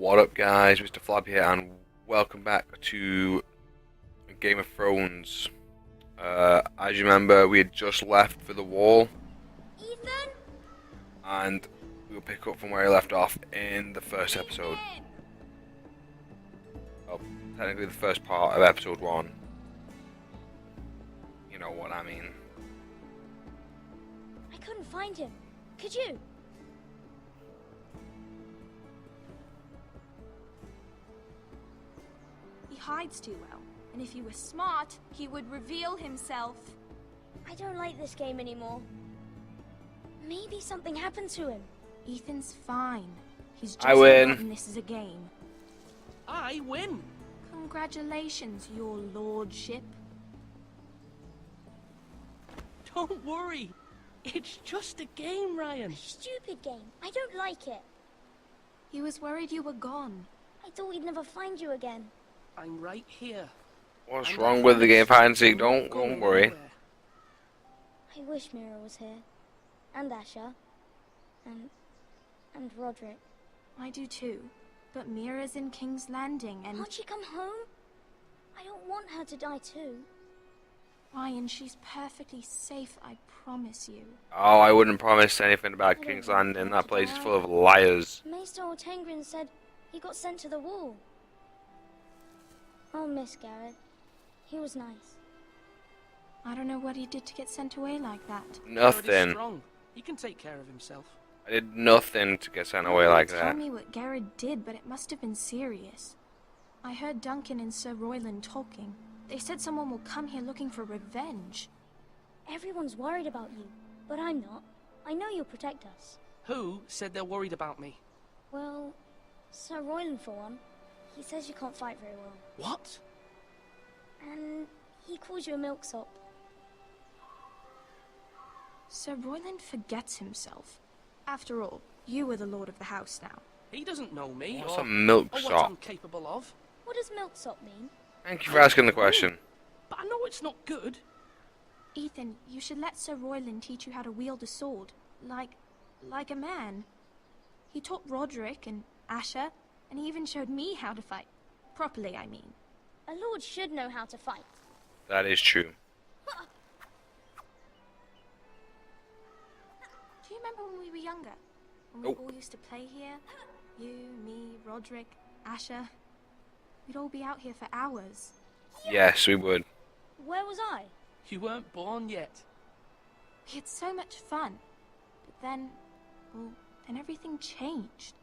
What up, guys? Mr. Flab here, and welcome back to Game of Thrones. As you remember, we had just left for the wall, Ethan? and we'll pick up from where we left off in the first episode. Well, technically the first part of episode 1. You know what I mean. I couldn't find him. Could you? He hides too well, and if he were smart, he would reveal himself. I don't like this game anymore. Maybe something happened to him. Ethan's fine. He's just I win. forgotten this is a game. I win. Congratulations, your lordship. Don't worry. It's just a game, Ryan. Stupid game. I don't like it. He was worried you were gone. I thought we'd never find you again. I'm right here. What's And wrong I with the game of hide and I'm seek? not Don't going worry. anywhere. I wish Mira was here. And Asher. And Roderick. I do too. But Mira's in King's Landing and... Can't she come home? I don't want her to die too. Ryan, she's perfectly safe, I promise you. Oh, I wouldn't promise anything I about don't King's want Landing. her That to place is die. full of liars. Maester Ortengrin said he got sent to the wall. I'll miss Garrett. He was nice. I don't know what he did to get sent away like that. Garrett is Nothing. strong. He can take care of himself. I did nothing to get sent away like Tell that. me what Garrett did, but it must have been serious. I heard Duncan and Sir Royland talking. They said someone will come here looking for revenge. Everyone's worried about you, but I'm not. I know you'll protect us. Who said they're worried about me? Well, Sir Royland for one. He says you can't fight very well. What? And he calls you a milksop. Sir Royland forgets himself. After all, you are the lord of the house now. He doesn't know me. What's or, a milksop? or what I'm capable of. What does milksop mean? Thank you for asking the question. But I know it's not good. Ethan, you should let Sir Royland teach you how to wield a sword. Like a man. He taught Roderick and Asher, and he even showed me how to fight. Properly, I mean. A lord should know how to fight. That is true. Do you remember when we were younger? When we all used to play here? You, me, Roderick, Asher. We'd all be out here for hours. Yes, we would. Where was I? You weren't born yet. We had so much fun. But then, well, then everything changed.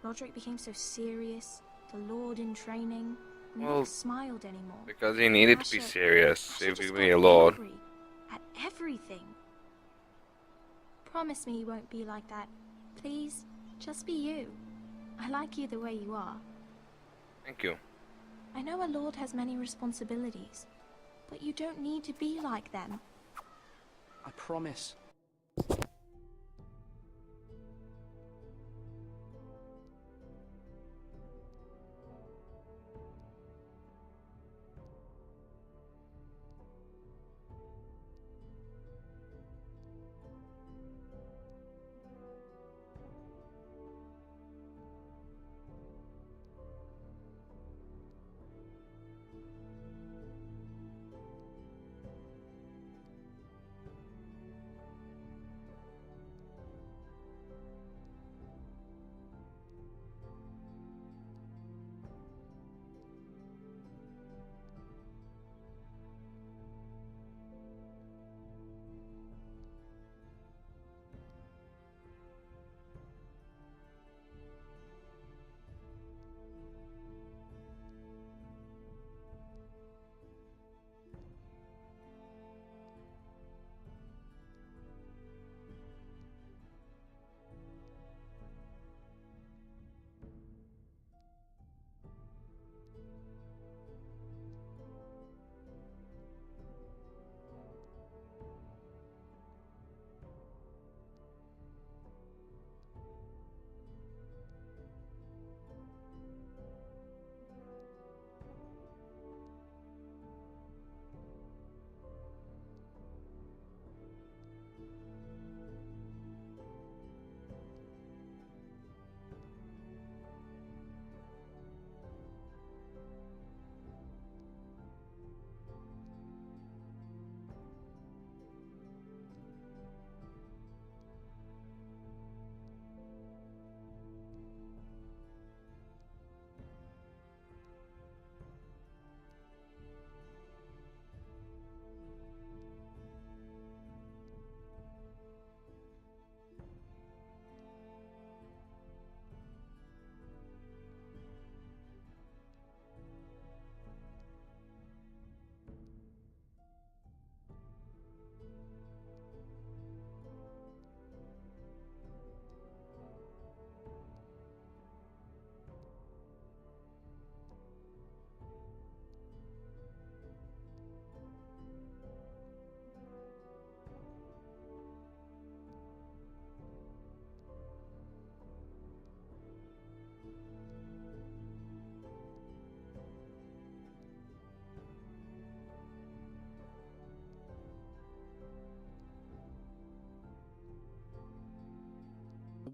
Roderick became so serious, the Lord in training, and Well, never smiled anymore. Because he needed to be Asher- serious Asher if he just be got a lord. angry at everything. Promise me you won't be like that. Please, just be you. I like you the way you are. Thank you. I know a lord has many responsibilities, but you don't need to be like them. I promise.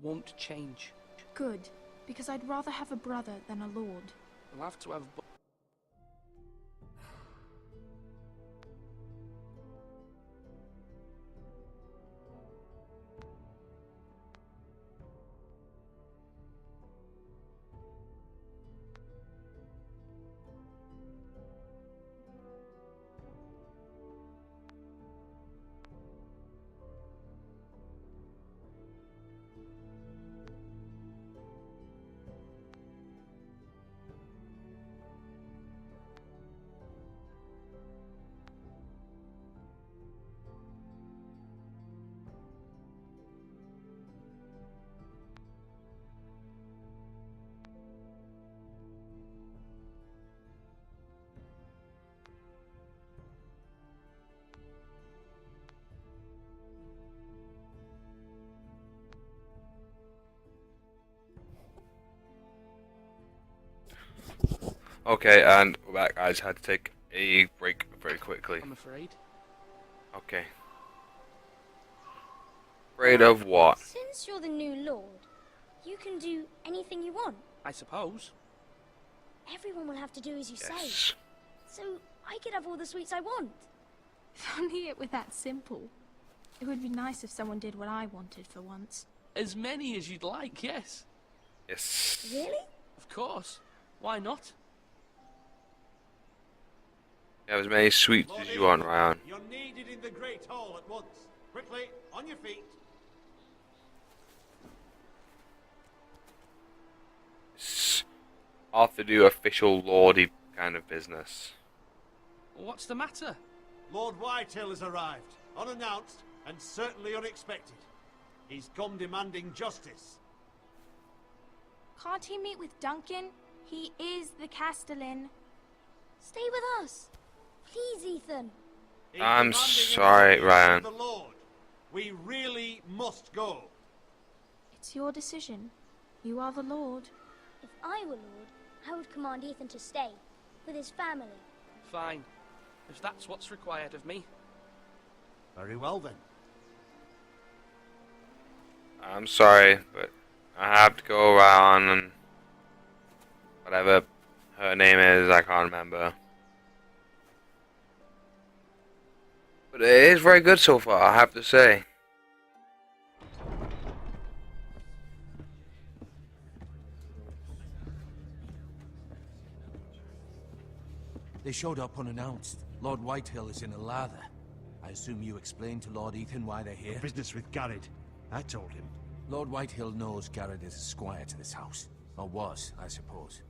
won't change. Good, because I'd rather have a brother than a lord. We'll have to have Okay, and we're back. I just had to take a break very quickly. I'm afraid. Okay. Afraid of what? Since you're the new lord, you can do anything you want. I suppose. Everyone will have to do as you say. Yes. So I could have all the sweets I want. If only it were that simple. It would be nice if someone did what I wanted for once. As many as you'd like, yes. Yes. Really? Of course. Why not? Have as many sweets as you want, Ryan. You're needed in the Great Hall at once. Quickly, on your feet. Off to do official lordy kind of business. What's the matter? Lord Whitehill has arrived, unannounced and certainly unexpected. He's come demanding justice. Can't he meet with Duncan? He is the Castellan. Stay with us. Please, Ethan. He's I'm demanding sorry, an Ryan. from the Lord. We really must go. It's your decision. You are the Lord. If I were lord, I would command Ethan to stay with his family. Fine. If that's what's required of me. Very well then. I'm sorry, but I have to go around and whatever her name is, I can't remember. But it is very good so far, I have to say. They showed up unannounced. Lord Whitehill is in a lather. I assume you explained to Lord Ethan why they're here? Business with Garrett. I told him. Lord Whitehill knows Garrett is a squire to this house. Or was, I suppose.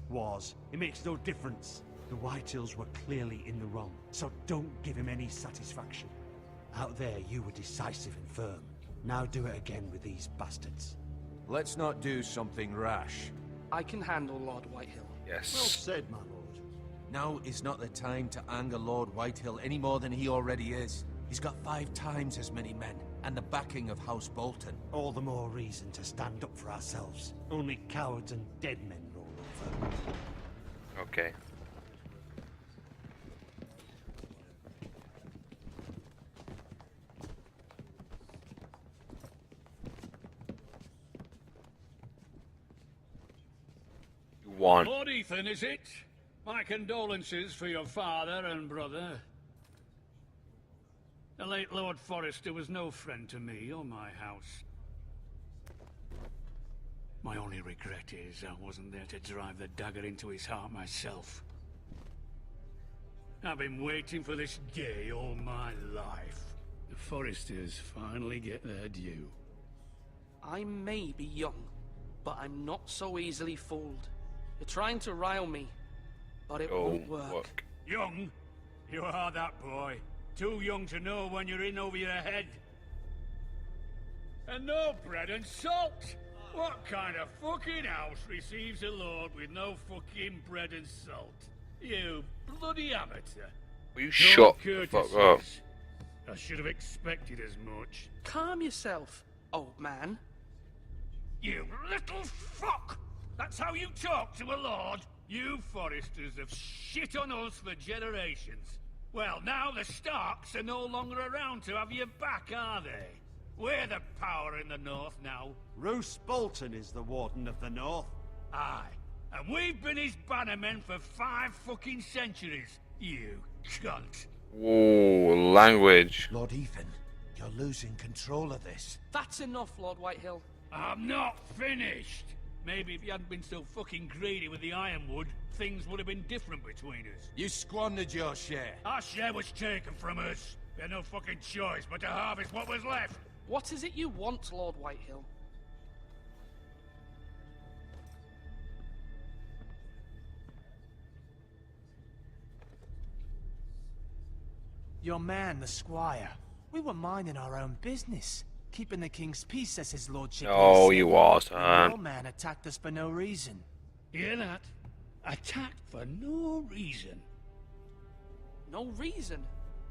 Was. It makes no difference. The Whitehills were clearly in the wrong, so don't give him any satisfaction. Out there, you were decisive and firm. Now do it again with these bastards. Let's not do something rash. I can handle Lord Whitehill. Yes. Well said, my lord. Now is not the time to anger Lord Whitehill any more than he already is. He's got 5 times as many men, and the backing of House Bolton. All the more reason to stand up for ourselves. Only cowards and dead men roll over. Okay. One. Lord Ethan, is it? My condolences for your father and brother. The late Lord Forrester was no friend to me or my house. My only regret is I wasn't there to drive the dagger into his heart myself. I've been waiting for this day all my life. The Forresters finally get their due. I may be young, but I'm not so easily fooled. You're trying to rile me, but it won't work. Young? You are that boy. Too young to know when you're in over your head. And no bread and salt! What kind of fucking house receives a lord with no fucking bread and salt? You bloody amateur. Will you No shut the fuck up? courtesies. I should have expected as much. Calm yourself, old man. You little fuck! That's how you talk to a lord? You Forresters have shit on us for generations. Well, now the Starks are no longer around to have your back, are they? We're the power in the north now. Roose Bolton is the Warden of the North. Aye. And we've been his bannermen for 5 fucking centuries. You cunt. Whoa, language. Lord Ethan, you're losing control of this. That's enough, Lord Whitehill. I'm not finished. Maybe if you hadn't been so fucking greedy with the ironwood, things would have been different between us. You squandered your share. Our share was taken from us. We had no fucking choice but to harvest what was left. What is it you want, Lord Whitehill? Your man, the squire. We were minding our own business, keeping the king's peace as his lordship. No, said. you wasn't. Your man attacked us for no reason. Hear that? Attacked for no reason. No reason.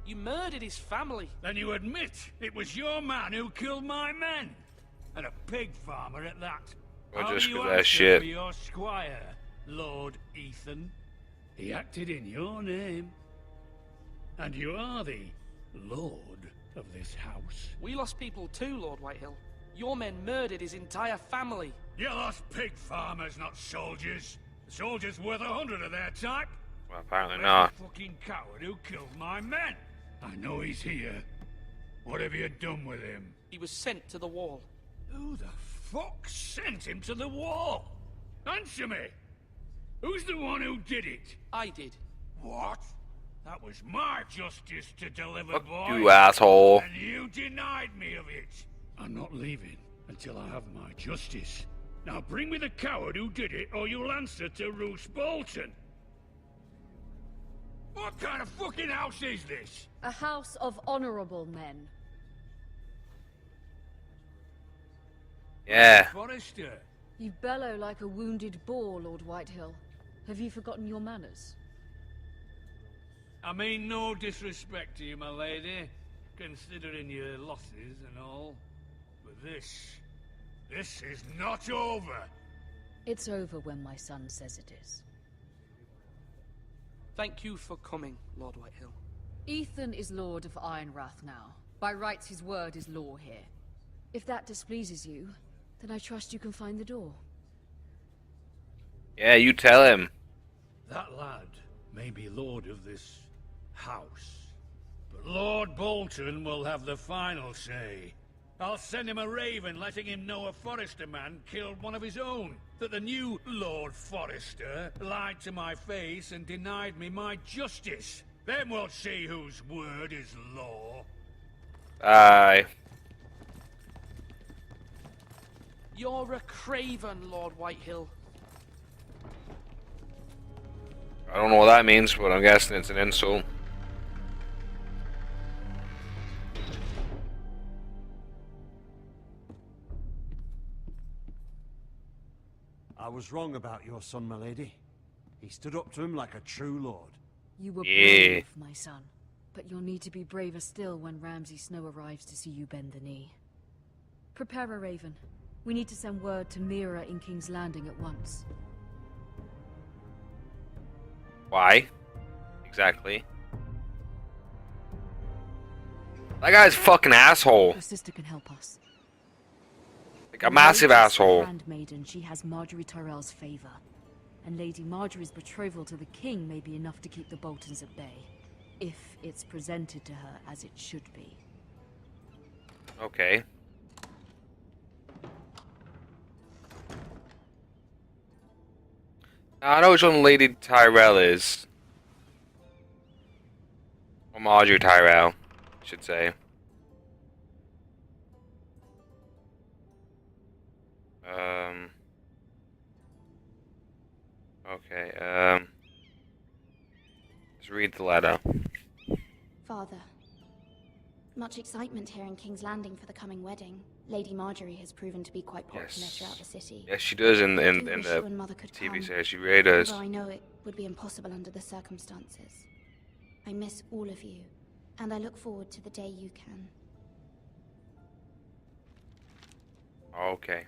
You murdered his family. Then you admit it was your man who killed my men. And a pig farmer at that. Well, How just do you 'cause that answer shit. for your squire, Lord Ethan? He acted in your name. And you are the lord of this house. We lost people too, Lord Whitehill. Your men murdered his entire family. You lost pig farmers, not soldiers. The soldiers worth 100 of their type. Well, apparently Where's not. the fucking coward who killed my men? I know he's here. What have you done with him? He was sent to the wall. Who the fuck sent him to the wall? Answer me! Who's the one who did it? I did. What? That was my justice to deliver, Fuck boy. you, asshole. And you denied me of it. I'm not leaving until I have my justice. Now bring me the coward who did it, or you'll answer to Roose Bolton. What kind of fucking house is this? A house of honorable men. Yeah. Forrester. You bellow like a wounded boar, Lord Whitehill. Have you forgotten your manners? I mean no disrespect to you, my lady, considering your losses and all. But this is not over. It's over when my son says it is. Thank you for coming, Lord Whitehill. Ethan is Lord of Ironrath now. By rights, his word is law here. If that displeases you, then I trust you can find the door. Yeah, you tell him. That lad may be lord of this house, but Lord Bolton will have the final say. I'll send him a raven letting him know a Forrester man killed one of his own. That the new Lord Forrester lied to my face and denied me my justice. Then we'll see whose word is law. Aye. You're a craven, Lord Whitehill. I don't know what that means, but I'm guessing it's an insult. I was wrong about your son, my lady. He stood up to him like a true lord. You were Yeah. brave, my son. But you'll need to be braver still when Ramsay Snow arrives to see you bend the knee. Prepare a raven. We need to send word to Mira in King's Landing at once. Why? Exactly. That guy's a fucking asshole. Your sister can help us. Like a massive asshole. Handmaiden, she has Marjorie Tyrell's favor. And Lady Marjorie's betrothal to the king may be enough to keep the Boltons at bay. If it's presented to her as it should be. Okay. Now, I know which one Lady Tyrell is. Or Marjorie Tyrell, I should say. Okay, let's read the letter. Father, much excitement here in King's Landing for the coming wedding. Lady Marjorie has proven to be quite popular Yes. throughout the city. Yes, she does in I do the wish you and Mother could TV come, series. She really does. although I know it would be impossible under the circumstances. I miss all of you, and I look forward to the day you can. Okay.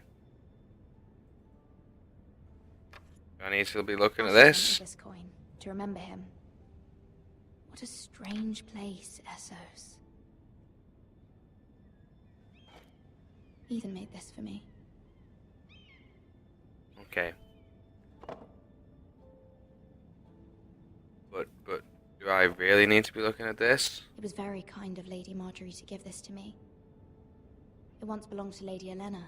I need to be looking at Asher sent this. me this coin to remember him. What a strange place, Essos. Ethan made this for me. Okay. But do I really need to be looking at this? It was very kind of Lady Marjorie to give this to me. It once belonged to Lady Olenna.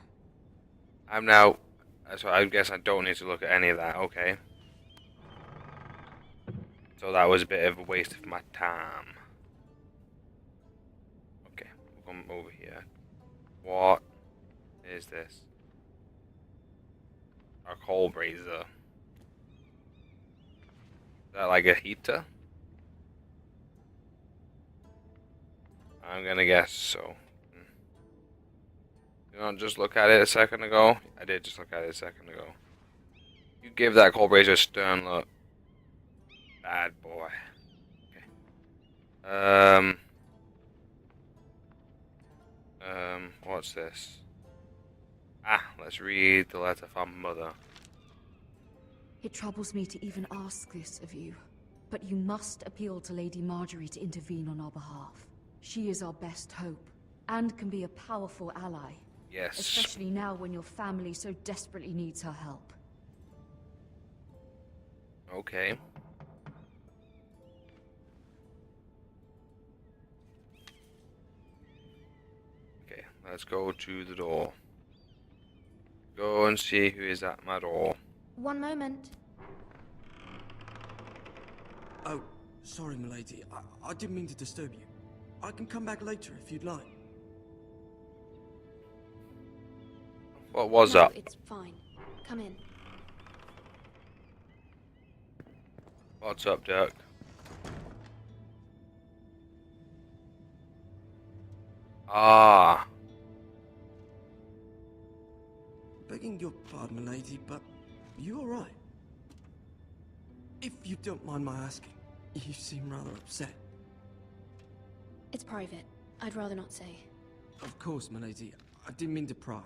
So I guess I don't need to look at any of that, okay. So that was a bit of a waste of my time. Okay, we'll come over here. What is this? A coal brazier. Is that like a heater? I'm gonna guess so. You don't just look at it a second ago? I did just look at it a second ago. You give that coal brazier a stern look. Bad boy. Okay. What's this? Let's read the letter from Mother. It troubles me to even ask this of you, but you must appeal to Lady Marjorie to intervene on our behalf. She is our best hope, and can be a powerful ally. Yes. Especially now when your family so desperately needs her help. Okay. Okay, let's go to the door. Go and see who is at my door. One moment. Oh, sorry, milady. I didn't mean to disturb you. I can come back later if you'd like. What was No, up? it's fine. Come in. What's up, Dirk? Ah. Begging your pardon, milady, but you alright? If you don't mind my asking, you seem rather upset. It's private. I'd rather not say. Of course, milady. I didn't mean to pry.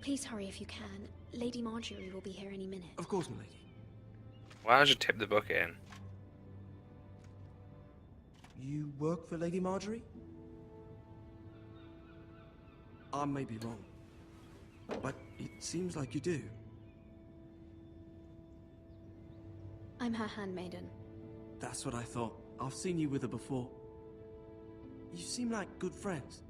Please hurry if you can. Lady Marjorie will be here any minute. Of course, milady. Why don't you tip the bucket in? You work for Lady Marjorie? I may be wrong, but it seems like you do. I'm her handmaiden. That's what I thought. I've seen you with her before. You seem like good friends.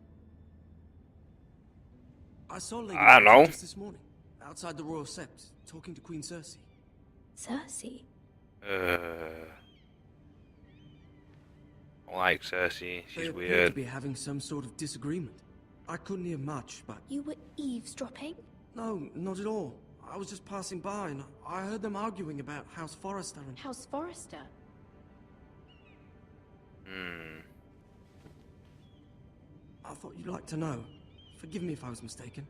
I saw Lady I don't know. just this morning, outside the Royal Sept, talking to Queen Cersei. Cersei? I don't like Cersei. They She's appear to weird. be having some sort of disagreement. I couldn't hear much, but... You were eavesdropping? No, not at all. I was just passing by and I heard them arguing about House Forrester and... House Forrester? I thought you'd like to know. Forgive me if I was mistaken.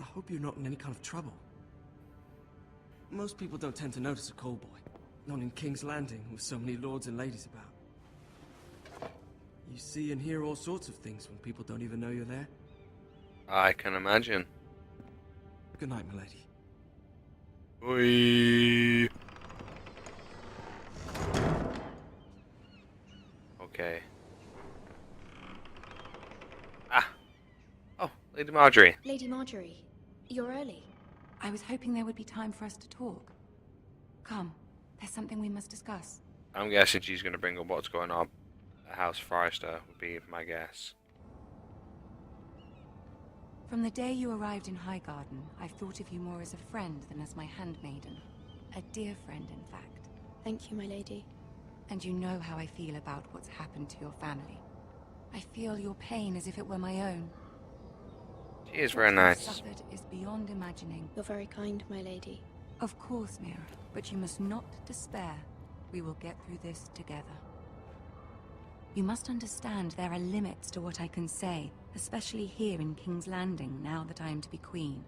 I hope you're not in any kind of trouble. Most people don't tend to notice a call boy. Not in King's Landing, with so many lords and ladies about. You see and hear all sorts of things when people don't even know you're there. I can imagine. Good night, milady. Oi. Okay. Oh, Lady Marjorie. Lady Marjorie, you're early. I was hoping there would be time for us to talk. Come, there's something we must discuss. I'm guessing she's going to bring up what's going on at House Forrester, would be my guess. From the day you arrived in Highgarden, I've thought of you more as a friend than as my handmaiden. A dear friend, in fact. Thank you, my lady. And you know how I feel about what's happened to your family. I feel your pain as if it were my own. She is very What nice. you've suffered is beyond imagining. You're very kind, my lady. Of course, Mira, but you must not despair. We will get through this together. You must understand there are limits to what I can say, especially here in King's Landing, now that I am to be queen.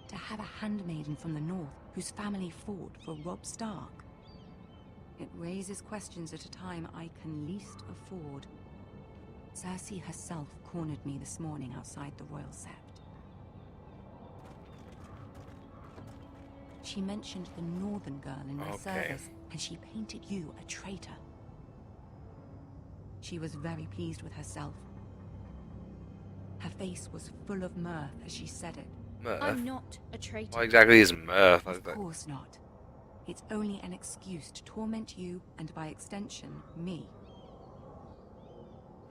To have a handmaiden from the north, whose family fought for Robb Stark. It raises questions at a time I can least afford. Cersei herself cornered me this morning outside the Royal Sept. She mentioned the Northern girl in my service, and she painted you a traitor. She was very pleased with herself. Her face was full of mirth as she said it. Mirth? I'm not a traitor. What exactly is mirth? Of course not. It's only an excuse to torment you, and by extension, me.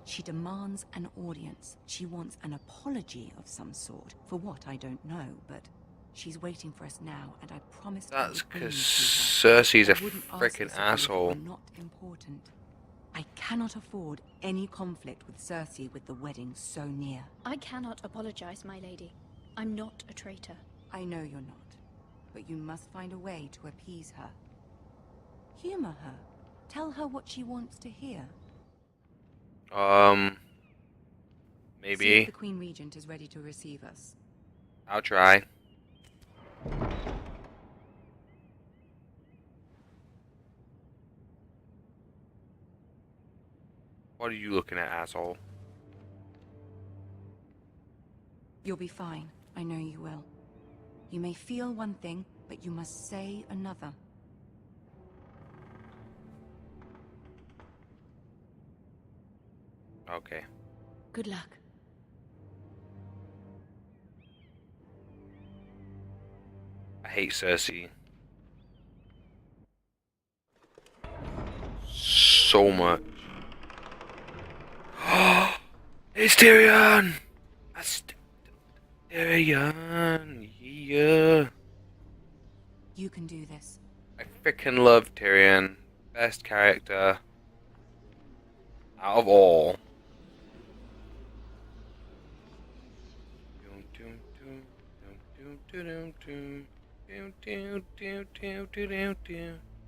She demands an audience. She wants an apology of some sort. For what, I don't know, but she's waiting for us now, and I promised I That's would bring because you to her. Cersei's a I wouldn't ask freaking this of you if it asshole. were not important. I cannot afford any conflict with Cersei with the wedding so near. I cannot apologize, my lady. I'm not a traitor. I know you're not, but you must find a way to appease her. Humor her. Tell her what she wants to hear. Maybe. See if the Queen Regent is ready to receive us. I'll try. What are you looking at, asshole? You'll be fine. I know you will. You may feel one thing, but you must say another. Okay. Good luck. I hate Cersei. So much. It's Tyrion! That's Tyrion, yeah. You can do this. I freaking love Tyrion. Best character out of all.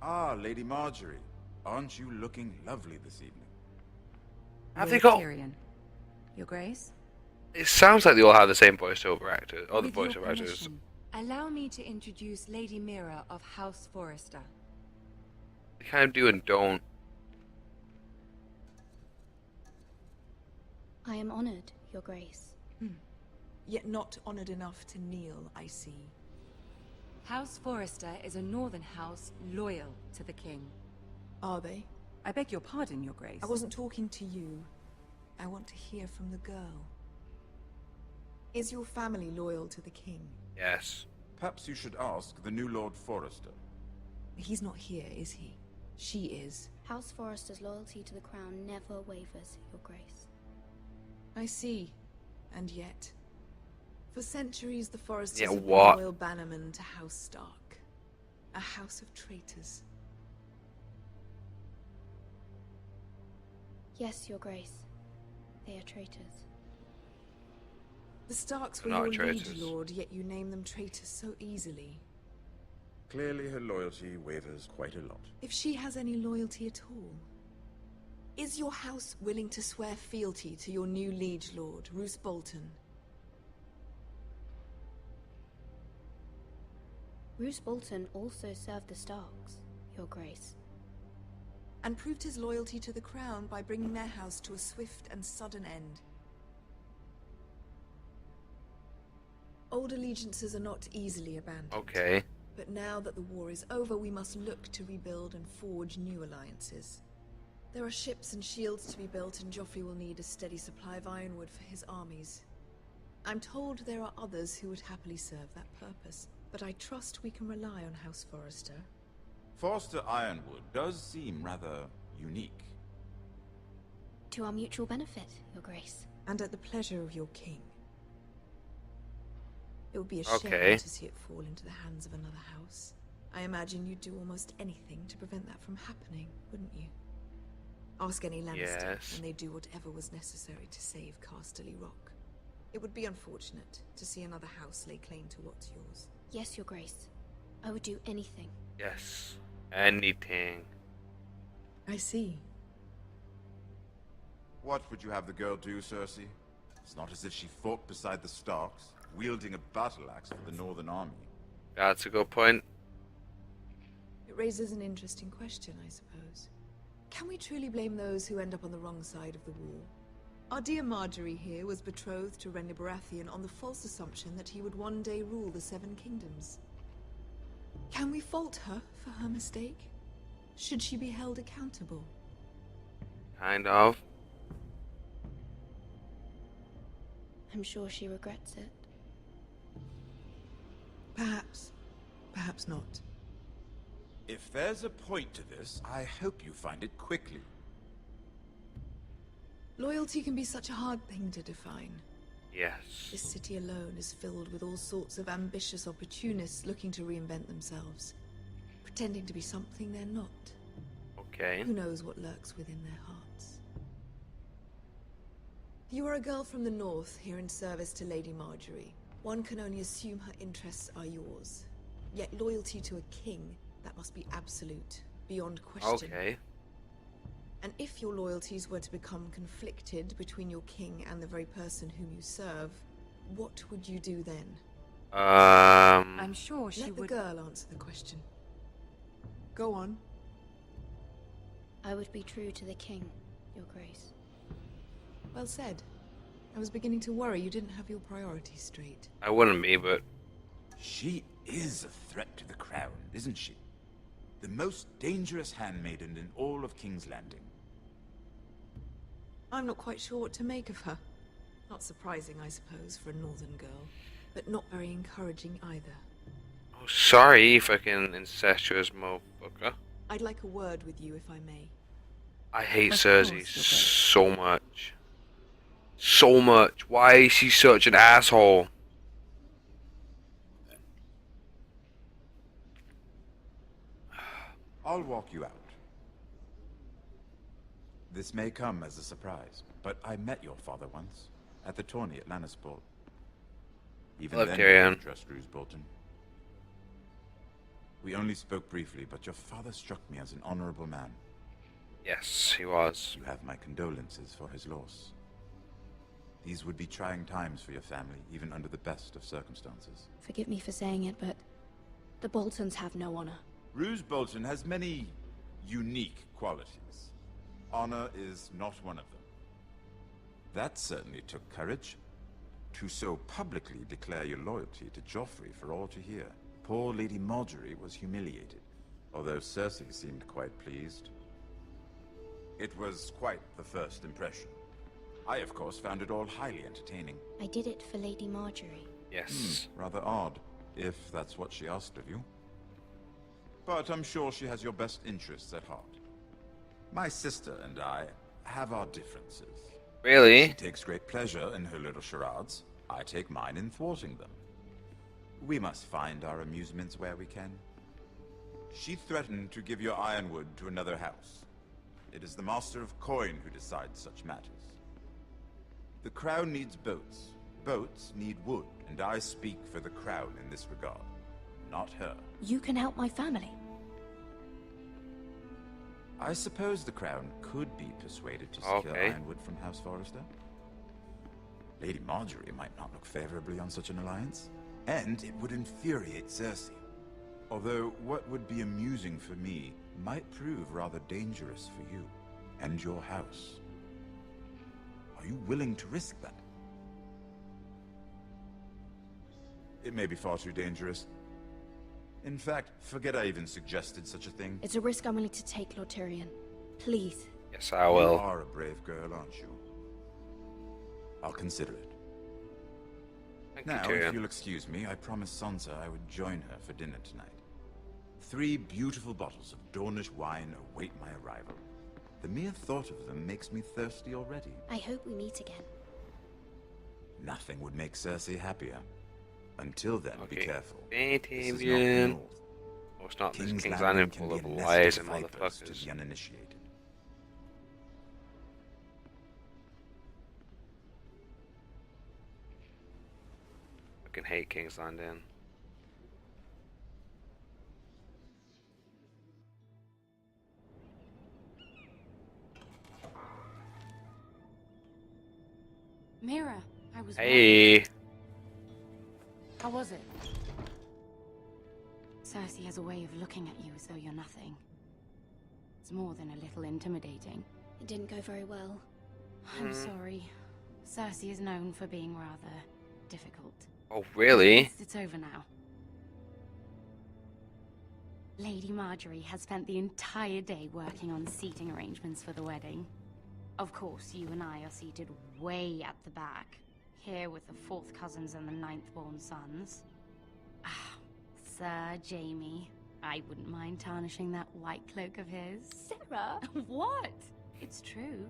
Ah, Lady Marjorie. Aren't you looking lovely this evening? Have they got... Tyrion. Your Grace? It sounds like they all have the same voiceover actors, or the With your voiceover actors. permission, allow me to introduce Lady Mira of House Forrester. They kind of do and don't. I am honored, Your Grace. Yet not honored enough to kneel, I see. House Forrester is a northern house loyal to the king. Are they? I beg your pardon, Your Grace. I wasn't talking to you. I want to hear from the girl. Is your family loyal to the king? Yes. Perhaps you should ask the new Lord Forrester. He's not here, is he? She is. House Forrester's loyalty to the crown never wavers, Your Grace. I see. And yet... For centuries, the Forresters Yeah, have been what? loyal bannermen to House Stark. A house of traitors. Yes, Your Grace. They are traitors. The Starks were Not your liege traitors. lord, yet you name them traitors so easily. Clearly her loyalty wavers quite a lot. If she has any loyalty at all, is your house willing to swear fealty to your new liege lord, Roose Bolton? Roose Bolton also served the Starks, Your Grace. And proved his loyalty to the crown by bringing their house to a swift and sudden end. Old allegiances are not easily abandoned. Okay. But now that the war is over, we must look to rebuild and forge new alliances. There are ships and shields to be built, and Joffrey will need a steady supply of ironwood for his armies. I'm told there are others who would happily serve that purpose, but I trust we can rely on House Forrester. Forrester Ironwood does seem rather unique. To our mutual benefit, Your Grace. And at the pleasure of your king. It would be a Okay. shame to see it fall into the hands of another house. I imagine you'd do almost anything to prevent that from happening, wouldn't you? Ask any Lannister, Yes. and they'd do whatever was necessary to save Casterly Rock. It would be unfortunate to see another house lay claim to what's yours. Yes, Your Grace. I would do anything. Yes. Anything. I see. What would you have the girl do, Cersei? It's not as if she fought beside the Starks, wielding a battle axe for the Northern Army. That's a good point. It raises an interesting question, I suppose. Can we truly blame those who end up on the wrong side of the war? Our dear Marjorie here was betrothed to Renly Baratheon on the false assumption that he would one day rule the Seven Kingdoms. Can we fault her for her mistake? Should she be held accountable? Kind of. I'm sure she regrets it. Perhaps. Perhaps not. If there's a point to this, I hope you find it quickly. Loyalty can be such a hard thing to define. Yes. This city alone is filled with all sorts of ambitious opportunists looking to reinvent themselves, pretending to be something they're not. Okay. Who knows what lurks within their hearts? You are a girl from the north, here in service to Lady Marjorie. One can only assume her interests are yours. Yet loyalty to a king, that must be absolute, beyond question. Okay. And if your loyalties were to become conflicted between your king and the very person whom you serve, what would you do then? I'm sure she Let would... the girl answer the question. Go on. I would be true to the king, Your Grace. Well said. I was beginning to worry you didn't have your priorities straight. I wouldn't be, but... She is a threat to the crown, isn't she? The most dangerous handmaiden in all of King's Landing. I'm not quite sure what to make of her. Not surprising, I suppose, for a northern girl, but not very encouraging either. Oh, sorry, fucking incestuous motherfucker. I'd like a word with you, if I may. I hate Cersei so much. So much. Why is she such an asshole? I'll walk you out. This may come as a surprise, but I met your father once, at the tourney at Lannisport. Even Love then, Tyrion. I didn't trust Roose Bolton. We only spoke briefly, but your father struck me as an honorable man. Yes, he was. You have my condolences for his loss. These would be trying times for your family, even under the best of circumstances. Forgive me for saying it, but the Boltons have no honor. Roose Bolton has many unique qualities. Honor is not one of them. That certainly took courage. To so publicly declare your loyalty to Joffrey for all to hear. Poor Lady Marjorie was humiliated, although Cersei seemed quite pleased. It was quite the first impression. I, of course, found it all highly entertaining. I did it for Lady Marjorie. Yes. Rather odd, if that's what she asked of you. But I'm sure she has your best interests at heart. My sister and I have our differences. Really? She takes great pleasure in her little charades. I take mine in thwarting them. We must find our amusements where we can. She threatened to give your ironwood to another house. It is the Master of Coin who decides such matters. The Crown needs boats. Boats need wood, and I speak for the Crown in this regard, not her. You can help my family. I suppose the Crown could be persuaded to secure ironwood from House Forrester. Lady Marjorie might not look favorably on such an alliance, and it would infuriate Cersei. Although what would be amusing for me might prove rather dangerous for you and your house. Are you willing to risk that? It may be far too dangerous. In fact, forget I even suggested such a thing. It's a risk I'm willing to take, Lord Tyrion. Please. Yes, I will. You are a brave girl, aren't you? I'll consider it. Now, if you'll excuse me, I promised Sansa I would join her for dinner tonight. 3 beautiful bottles of Dornish wine await my arrival. The mere thought of them makes me thirsty already. I hope we meet again. Nothing would make Cersei happier. Until then, be careful. Batavian. Oh, it's not this King's Landing full of liars and motherfuckers. To the uninitiated. I fucking hate King's Landing. Mira, I was Hey. How was it? Cersei has a way of looking at you as though you're nothing. It's more than a little intimidating. It didn't go very well. I'm sorry. Cersei is known for being rather difficult. Oh, really? It's over now. Lady Marjorie has spent the entire day working on seating arrangements for the wedding. Of course, you and I are seated way at the back. here with the 4th cousins and the 9th-born sons. Ah, Sir Jamie. I wouldn't mind tarnishing that white cloak of his. Sarah! What? It's true.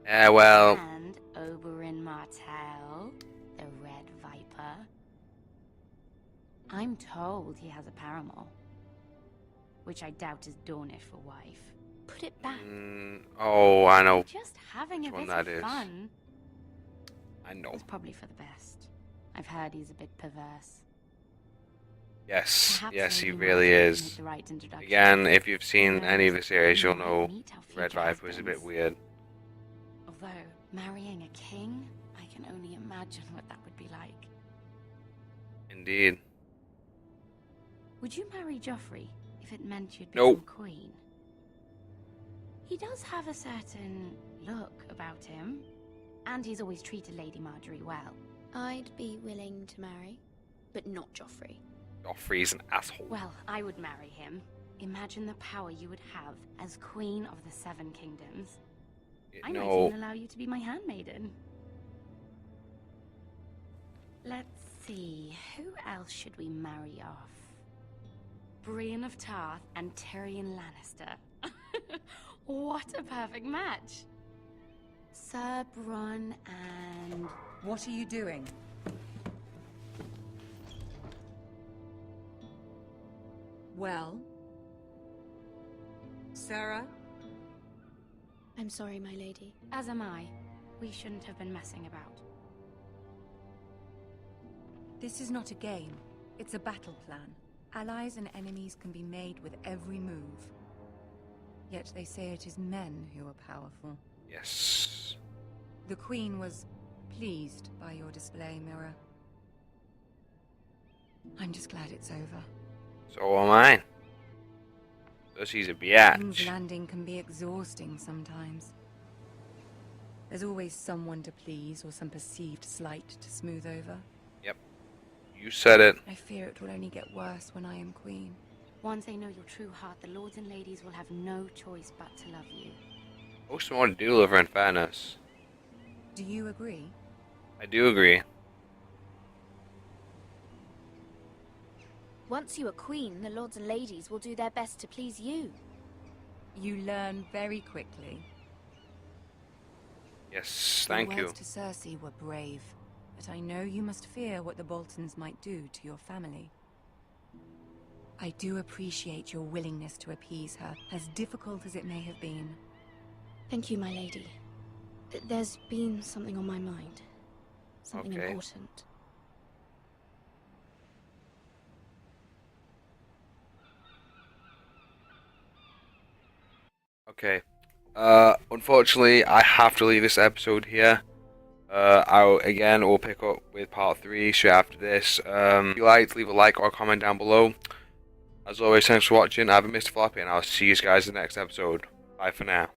Yeah, well... And Oberyn Martell, the Red Viper. I'm told he has a paramour. Which I doubt is Dornish for wife. Put it back. Oh, I know. Just having a Which bit one of that is. fun. I know. It's probably for the best. I've heard he's a bit perverse. Yes, Perhaps yes, he Lady really Margaret is. can make the right introduction. Again, if you've seen Who any of the knows? series, you'll We might know meet our Red future Viper is a bit husbands. weird. Although, marrying a king, I can only imagine what that would be like. Indeed. Would you marry Joffrey if it meant you'd become Nope. queen? He does have a certain look about him, and he's always treated Lady Marjorie well. I'd be willing to marry, but not Joffrey. Joffrey's an asshole. Well, I would marry him. Imagine the power you would have as Queen of the Seven Kingdoms. I might No. even allow you to be my handmaiden. Let's see, who else should we marry off? Brienne of Tarth and Tyrion Lannister. What a perfect match! Sir Bronn and... What are you doing? Well? Sarah? I'm sorry, my lady. As am I. We shouldn't have been messing about. This is not a game. It's a battle plan. Allies and enemies can be made with every move. Yet they say it is men who are powerful. Yes. The Queen was pleased by your display, Mira. I'm just glad it's over. So am I. So she's a King's biatch. Landing can be exhausting sometimes. There's always someone to please or some perceived slight to smooth over. Yep. You said it. I fear it will only get worse when I am queen. Once they know your true heart, the lords and ladies will have no choice but to love you. Most of them want to do liver in fairness. Do you agree? I do agree. Once you are queen, the lords and ladies will do their best to please you. You learn very quickly. Yes, thank Your you. words to Cersei were brave, but I know you must fear what the Boltons might do to your family. I do appreciate your willingness to appease her, as difficult as it may have been. Thank you, my lady. There's been something on my mind. Something Okay. important. Okay. Unfortunately, I have to leave this episode here. Again, we'll pick up with part 3 straight after this. If you liked, leave a like or a comment down below. As always, thanks for watching. I've been Mr. Floppy, and I'll see you guys in the next episode. Bye for now.